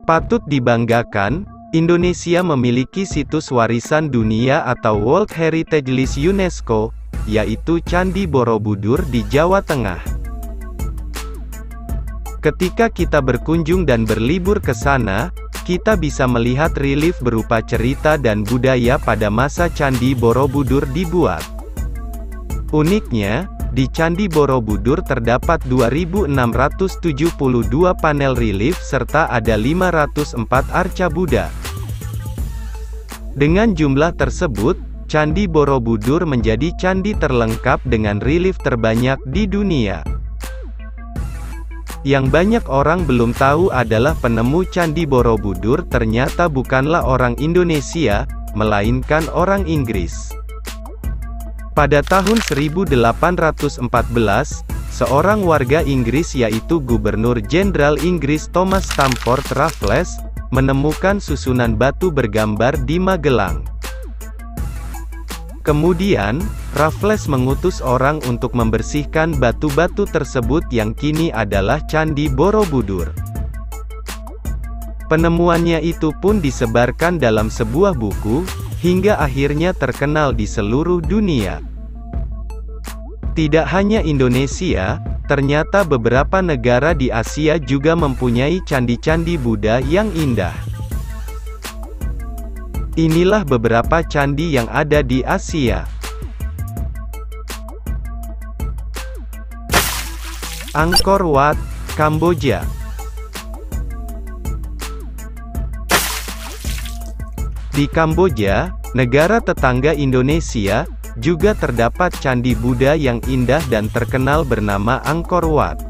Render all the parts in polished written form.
Patut dibanggakan, Indonesia memiliki situs warisan dunia atau World Heritage List UNESCO, yaitu Candi Borobudur di Jawa Tengah. Ketika kita berkunjung dan berlibur ke sana, kita bisa melihat relief berupa cerita dan budaya pada masa Candi Borobudur dibuat. Uniknya, di Candi Borobudur terdapat 2.672 panel relief serta ada 504 arca Buddha. Dengan jumlah tersebut, Candi Borobudur menjadi candi terlengkap dengan relief terbanyak di dunia. Yang banyak orang belum tahu adalah penemu Candi Borobudur ternyata bukanlah orang Indonesia, melainkan orang Inggris. Pada tahun 1814, seorang warga Inggris yaitu Gubernur Jenderal Inggris Thomas Stamford Raffles, menemukan susunan batu bergambar di Magelang. Kemudian, Raffles mengutus orang untuk membersihkan batu-batu tersebut yang kini adalah Candi Borobudur. Penemuannya itu pun disebarkan dalam sebuah buku, hingga akhirnya terkenal di seluruh dunia. Tidak hanya Indonesia, ternyata beberapa negara di Asia juga mempunyai candi-candi Buddha yang indah. Inilah beberapa candi yang ada di Asia. Angkor Wat, Kamboja. Di Kamboja, negara tetangga Indonesia, juga terdapat candi Buddha yang indah dan terkenal bernama Angkor Wat.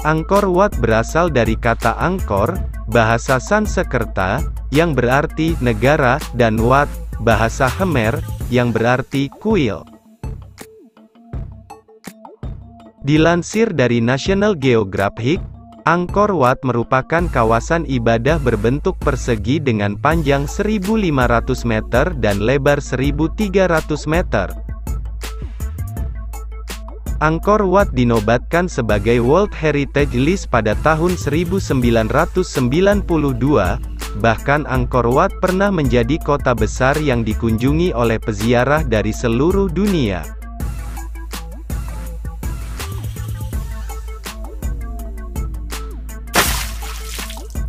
Angkor Wat berasal dari kata Angkor, bahasa Sanskerta, yang berarti negara, dan Wat, bahasa Khmer, yang berarti kuil. Dilansir dari National Geographic, Angkor Wat merupakan kawasan ibadah berbentuk persegi dengan panjang 1.500 meter dan lebar 1.300 meter. Angkor Wat dinobatkan sebagai World Heritage List pada tahun 1992, bahkan Angkor Wat pernah menjadi kota besar yang dikunjungi oleh peziarah dari seluruh dunia.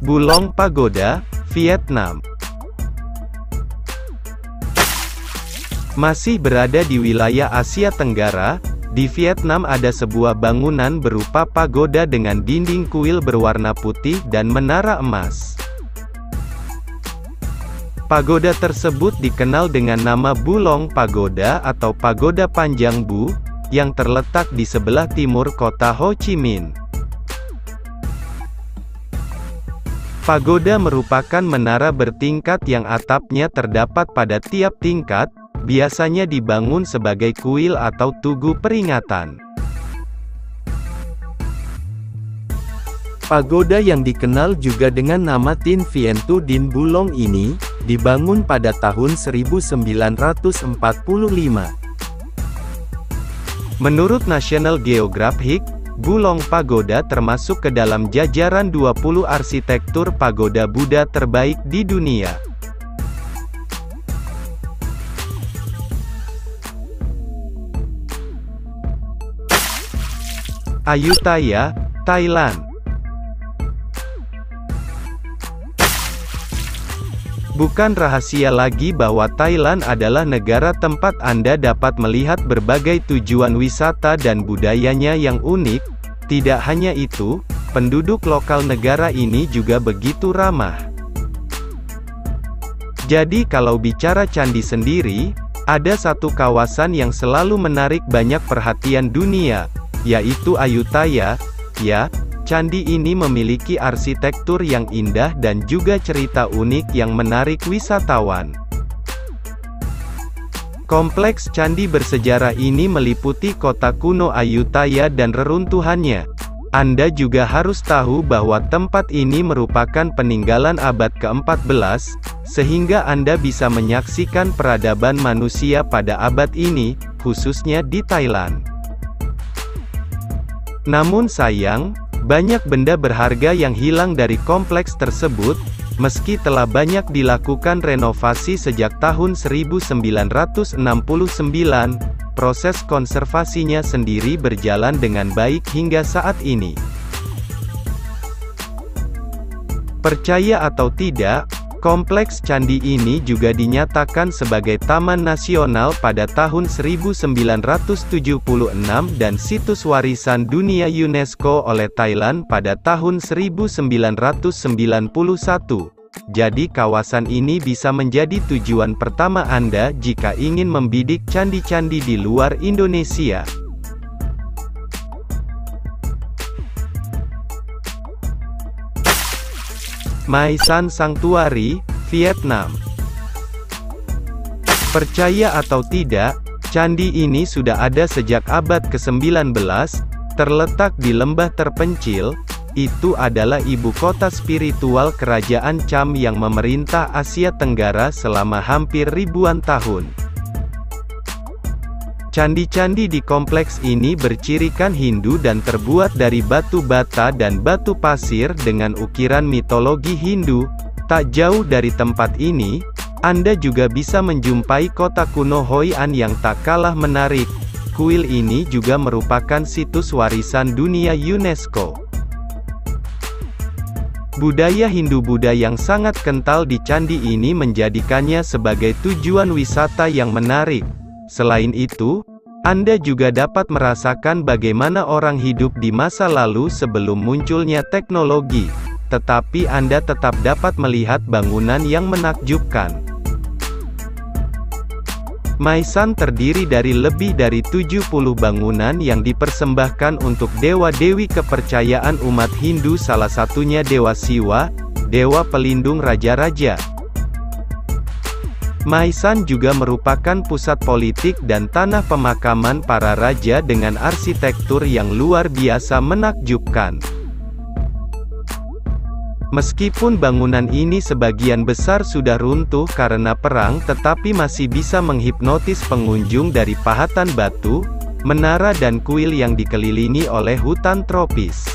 Bulong Pagoda, Vietnam. Masih berada di wilayah Asia Tenggara, di Vietnam ada sebuah bangunan berupa pagoda dengan dinding kuil berwarna putih dan menara emas. Pagoda tersebut dikenal dengan nama Bulong Pagoda atau Pagoda Panjang Bu, yang terletak di sebelah timur kota Ho Chi Minh. Pagoda merupakan menara bertingkat yang atapnya terdapat pada tiap tingkat, biasanya dibangun sebagai kuil atau tugu peringatan. Pagoda yang dikenal juga dengan nama Tin Vien Tu Din Bulong ini, dibangun pada tahun 1945. Menurut National Geographic, Bulong Pagoda termasuk ke dalam jajaran 20 arsitektur pagoda Buddha terbaik di dunia. Ayutthaya, Thailand. Bukan rahasia lagi bahwa Thailand adalah negara tempat Anda dapat melihat berbagai tujuan wisata dan budayanya yang unik. Tidak hanya itu, penduduk lokal negara ini juga begitu ramah. Jadi kalau bicara candi sendiri, ada satu kawasan yang selalu menarik banyak perhatian dunia, yaitu Ayutthaya. Ya, candi ini memiliki arsitektur yang indah dan juga cerita unik yang menarik wisatawan. Kompleks candi bersejarah ini meliputi kota kuno Ayutthaya dan reruntuhannya. Anda juga harus tahu bahwa tempat ini merupakan peninggalan abad ke-14, sehingga Anda bisa menyaksikan peradaban manusia pada abad ini, khususnya di Thailand. Namun sayang, Banyak benda berharga yang hilang dari kompleks tersebut, meski telah banyak dilakukan renovasi sejak tahun 1969, proses konservasinya sendiri berjalan dengan baik hingga saat ini. Percaya atau tidak, kompleks candi ini juga dinyatakan sebagai Taman Nasional pada tahun 1976 dan Situs Warisan Dunia UNESCO oleh Thailand pada tahun 1991. Jadi kawasan ini bisa menjadi tujuan pertama Anda jika ingin membidik candi-candi di luar Indonesia. Mai San Sanctuary, Vietnam. Percaya atau tidak, candi ini sudah ada sejak abad ke-19, terletak di lembah terpencil. Itu adalah ibu kota spiritual Kerajaan Cham yang memerintah Asia Tenggara selama hampir ribuan tahun. Candi-candi di kompleks ini bercirikan Hindu dan terbuat dari batu bata dan batu pasir dengan ukiran mitologi Hindu. Tak jauh dari tempat ini, Anda juga bisa menjumpai kota kuno Hoi An yang tak kalah menarik. Kuil ini juga merupakan situs warisan dunia UNESCO. Budaya Hindu-Buddha yang sangat kental di candi ini menjadikannya sebagai tujuan wisata yang menarik. Selain itu, Anda juga dapat merasakan bagaimana orang hidup di masa lalu sebelum munculnya teknologi, tetapi Anda tetap dapat melihat bangunan yang menakjubkan. Mai San terdiri dari lebih dari 70 bangunan yang dipersembahkan untuk dewa-dewi kepercayaan umat Hindu, salah satunya Dewa Siwa, dewa pelindung raja-raja. Mai San juga merupakan pusat politik dan tanah pemakaman para raja dengan arsitektur yang luar biasa menakjubkan. Meskipun bangunan ini sebagian besar sudah runtuh karena perang, tetapi masih bisa menghipnotis pengunjung dari pahatan batu, menara dan kuil yang dikelilingi oleh hutan tropis.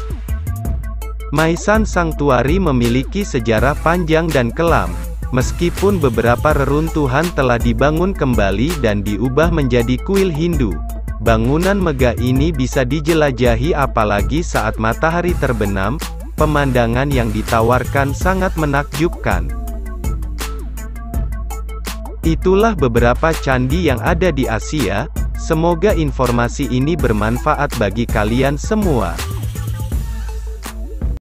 Mai San Sanctuary memiliki sejarah panjang dan kelam. Meskipun beberapa reruntuhan telah dibangun kembali dan diubah menjadi kuil Hindu, bangunan megah ini bisa dijelajahi apalagi saat matahari terbenam. Pemandangan yang ditawarkan sangat menakjubkan. Itulah beberapa candi yang ada di Asia. Semoga informasi ini bermanfaat bagi kalian semua.